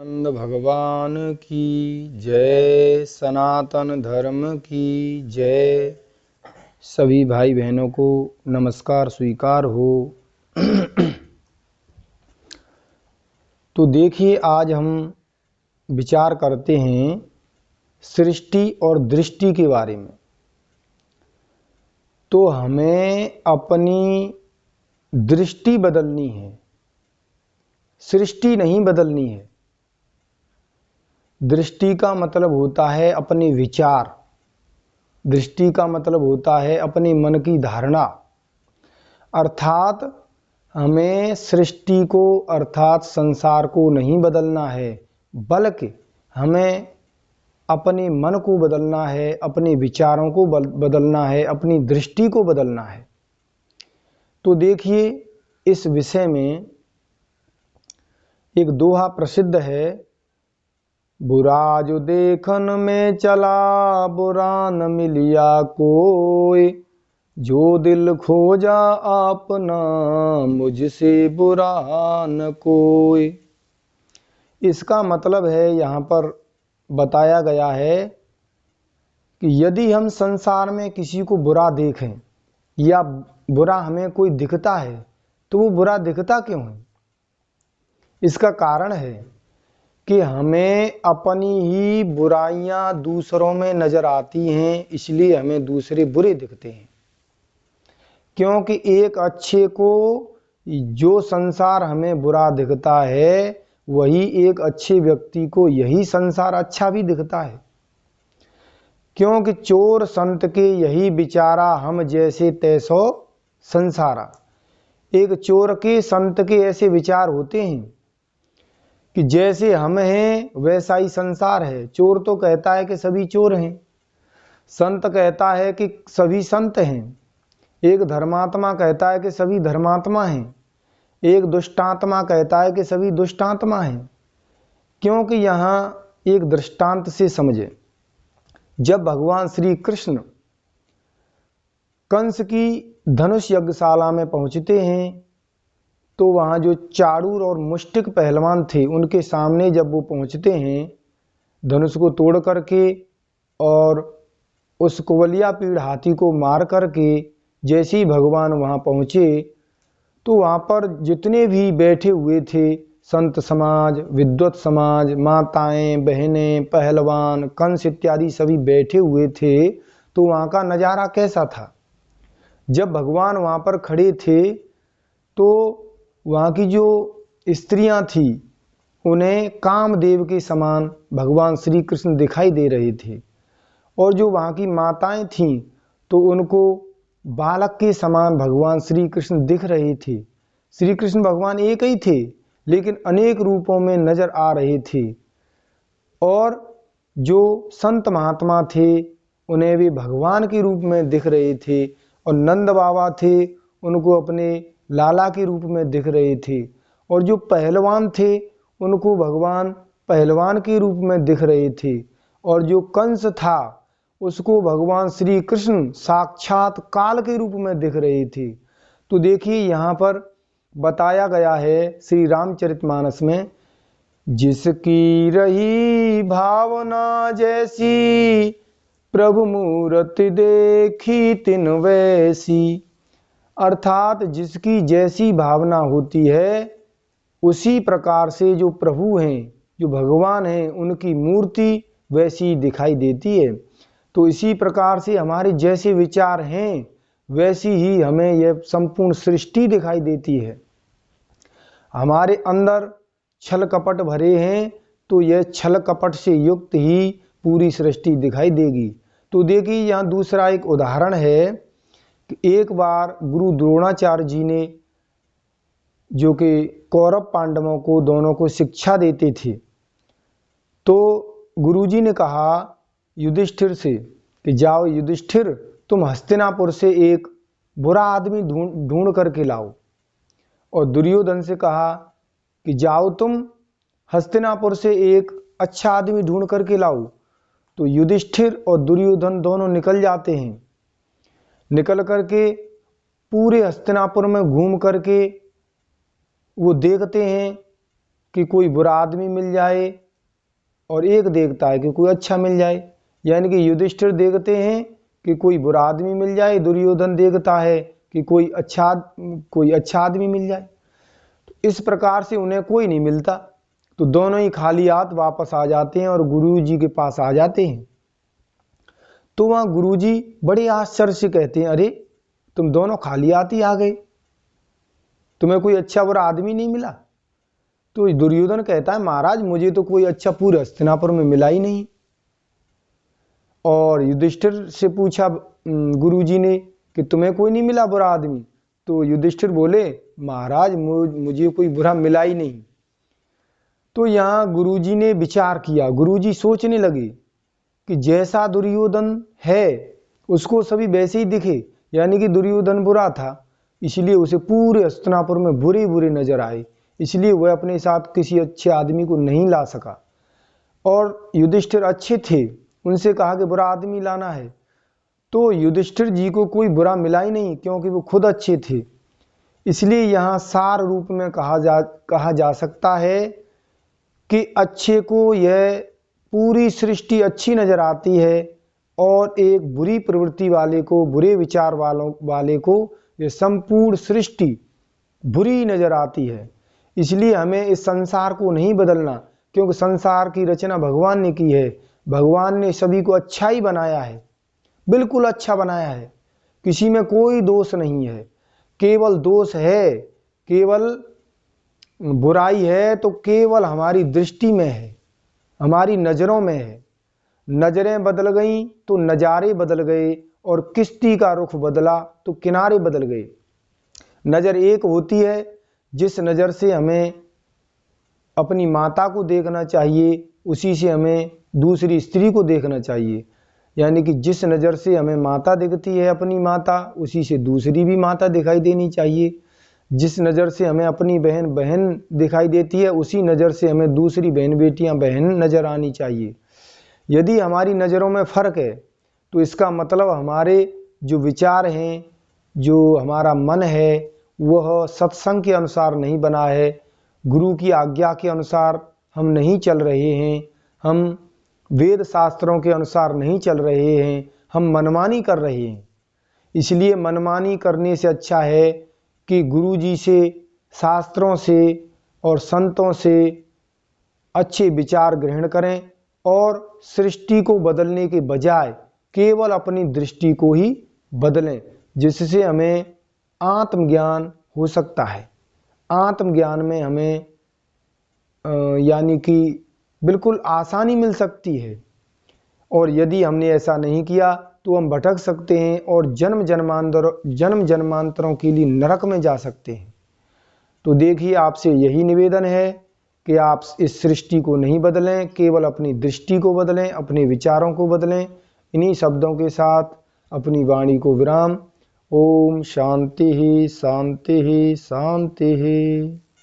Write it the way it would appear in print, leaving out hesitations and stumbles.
नंद भगवान की जय, सनातन धर्म की जय। सभी भाई बहनों को नमस्कार स्वीकार हो। तो देखिए, आज हम विचार करते हैं सृष्टि और दृष्टि के बारे में। तो हमें अपनी दृष्टि बदलनी है, सृष्टि नहीं बदलनी है। दृष्टि का मतलब होता है अपने विचार, दृष्टि का मतलब होता है अपने मन की धारणा। अर्थात हमें सृष्टि को अर्थात संसार को नहीं बदलना है, बल्कि हमें अपने मन को बदलना है, अपने विचारों को बदलना है, अपनी दृष्टि को बदलना है। तो देखिए, इस विषय में एक दोहा प्रसिद्ध है, बुरा जो देखन में चला बुरा न मिलिया कोई, जो दिल खोजा आपना मुझसे बुरा न कोई। इसका मतलब है, यहाँ पर बताया गया है कि यदि हम संसार में किसी को बुरा देखें या बुरा हमें कोई दिखता है, तो वो बुरा दिखता क्यों है? इसका कारण है कि हमें अपनी ही बुराइयां दूसरों में नजर आती हैं, इसलिए हमें दूसरे बुरे दिखते हैं। क्योंकि एक अच्छे को जो संसार हमें बुरा दिखता है, वही एक अच्छे व्यक्ति को यही संसार अच्छा भी दिखता है। क्योंकि चोर संत के यही विचारा, हम जैसे तैसो संसारा। एक चोर के संत के ऐसे विचार होते हैं कि जैसे हम हैं वैसा ही संसार है। चोर तो कहता है कि सभी चोर हैं, संत कहता है कि सभी संत हैं, एक धर्मात्मा कहता है कि सभी धर्मात्मा हैं, एक दुष्टात्मा कहता है कि सभी दुष्टात्मा हैं। क्योंकि यहाँ एक दृष्टांत से समझे, जब भगवान श्री कृष्ण कंस की धनुष यज्ञशाला में पहुंचते हैं, तो वहाँ जो चाड़ूर और मुष्टिक पहलवान थे, उनके सामने जब वो पहुँचते हैं धनुष को तोड़ करके और उस कुवलिया पीड़ हाथी को मार करके, जैसे ही भगवान वहाँ पहुँचे तो वहाँ पर जितने भी बैठे हुए थे, संत समाज, विद्वत समाज, माताएं, बहनें, पहलवान, कंस इत्यादि सभी बैठे हुए थे। तो वहाँ का नज़ारा कैसा था? जब भगवान वहाँ पर खड़े थे तो वहाँ की जो स्त्रियां थी, उन्हें कामदेव के समान भगवान श्री कृष्ण दिखाई दे रहे थे, और जो वहाँ की माताएं थीं तो उनको बालक के समान भगवान श्री कृष्ण दिख रहे थे। श्री कृष्ण भगवान एक ही थे, लेकिन अनेक रूपों में नजर आ रहे थे। और जो संत महात्मा थे, उन्हें भी भगवान के रूप में दिख रहे थे, और नंद बाबा थे, उनको अपने लाला के रूप में दिख रहे थे। और जो पहलवान थे, उनको भगवान पहलवान के रूप में दिख रहे थे। और जो कंस था, उसको भगवान श्री कृष्ण साक्षात काल के रूप में दिख रहे थे। तो देखिए, यहाँ पर बताया गया है श्री रामचरितमानस में, जिसकी रही भावना जैसी, प्रभु मूर्ति देखी तिन वैसी। अर्थात जिसकी जैसी भावना होती है, उसी प्रकार से जो प्रभु हैं, जो भगवान हैं, उनकी मूर्ति वैसी दिखाई देती है। तो इसी प्रकार से हमारे जैसे विचार हैं, वैसी ही हमें यह संपूर्ण सृष्टि दिखाई देती है। हमारे अंदर छल कपट भरे हैं, तो यह छल कपट से युक्त ही पूरी सृष्टि दिखाई देगी। तो देखिए, यहाँ दूसरा एक उदाहरण है कि एक बार गुरु द्रोणाचार्य जी ने, जो कि कौरव पांडवों को दोनों को शिक्षा देते थे, तो गुरुजी ने कहा युधिष्ठिर से कि जाओ युधिष्ठिर, तुम हस्तिनापुर से एक बुरा आदमी ढूंढ करके लाओ। और दुर्योधन से कहा कि जाओ तुम हस्तिनापुर से एक अच्छा आदमी ढूंढ करके लाओ। तो युधिष्ठिर और दुर्योधन दोनों निकल जाते हैं। निकल करके पूरे हस्तिनापुर में घूम करके वो देखते हैं कि कोई बुरा आदमी मिल जाए और एक देखता है कि कोई अच्छा मिल जाए। यानी कि युधिष्ठिर देखते हैं कि कोई बुरा आदमी मिल जाए, दुर्योधन देखता है कि कोई अच्छा आदमी मिल जाए। तो इस प्रकार से उन्हें कोई नहीं मिलता, तो दोनों ही खाली हाथ वापस आ जाते हैं और गुरु जी के पास आ जाते हैं। तो वहाँ गुरु जी बड़े आश्चर्य से कहते हैं, अरे तुम दोनों खाली हाथ ही आ गए, तुम्हें कोई अच्छा बुरा आदमी नहीं मिला? तो दुर्योधन कहता है, महाराज मुझे तो कोई अच्छा पूरे हस्तिनापुर में मिला ही नहीं। और युधिष्ठिर से पूछा गुरुजी ने कि तुम्हें कोई नहीं मिला बुरा आदमी? तो युधिष्ठिर बोले, महाराज मुझे कोई बुरा मिला ही नहीं। तो यहाँ गुरुजी ने विचार किया, गुरुजी सोचने लगे कि जैसा दुर्योधन है उसको सभी वैसे ही दिखे, यानी कि दुर्योधन बुरा था, इसलिए उसे पूरे हस्तिनापुर में बुरे बुरे नजर आए, इसलिए वह अपने साथ किसी अच्छे आदमी को नहीं ला सका। और युधिष्ठिर अच्छे थे, उनसे कहा कि बुरा आदमी लाना है, तो युधिष्ठिर जी को कोई बुरा मिला ही नहीं, क्योंकि वो खुद अच्छे थे। इसलिए यहाँ सार रूप में कहा जा सकता है कि अच्छे को यह पूरी सृष्टि अच्छी नजर आती है और एक बुरी प्रवृत्ति वाले को, बुरे विचार वाले को यह संपूर्ण सृष्टि बुरी नजर आती है। इसलिए हमें इस संसार को नहीं बदलना, क्योंकि संसार की रचना भगवान ने की है। भगवान ने सभी को अच्छा ही बनाया है, बिल्कुल अच्छा बनाया है, किसी में कोई दोष नहीं है। केवल दोष है, केवल बुराई है तो केवल हमारी दृष्टि में है, हमारी नजरों में है। नजरें बदल गई तो नजारे बदल गए, और किश्ती का रुख बदला तो किनारे बदल गए। नजर एक होती है, जिस नजर से हमें अपनी माता को देखना चाहिए उसी से हमें दूसरी स्त्री को देखना चाहिए। यानी कि जिस नज़र से हमें माता दिखती है अपनी माता, उसी से दूसरी भी माता दिखाई देनी चाहिए। जिस नज़र से हमें अपनी बहन बहन दिखाई देती है, उसी नज़र से हमें दूसरी बहन बेटियां बहन नज़र आनी चाहिए। यदि हमारी नज़रों में फ़र्क है तो इसका मतलब हमारे जो विचार हैं, जो हमारा मन है, वह सत्संग के अनुसार नहीं बना है, गुरु की आज्ञा के अनुसार हम नहीं चल रहे हैं, हम वेद शास्त्रों के अनुसार नहीं चल रहे हैं, हम मनमानी कर रहे हैं। इसलिए मनमानी करने से अच्छा है कि गुरु जी से, शास्त्रों से और संतों से अच्छे विचार ग्रहण करें और सृष्टि को बदलने के बजाय केवल अपनी दृष्टि को ही बदलें, जिससे हमें आत्मज्ञान हो सकता है। आत्मज्ञान में हमें यानी कि बिल्कुल आसानी मिल सकती है। और यदि हमने ऐसा नहीं किया तो हम भटक सकते हैं और जन्म जन्मांतरों के लिए नरक में जा सकते हैं। तो देखिए, आपसे यही निवेदन है कि आप इस सृष्टि को नहीं बदलें, केवल अपनी दृष्टि को बदलें, अपने विचारों को बदलें। इन्हीं शब्दों के साथ अपनी वाणी को विराम। ओम शांति ही शांति ही शांति ही।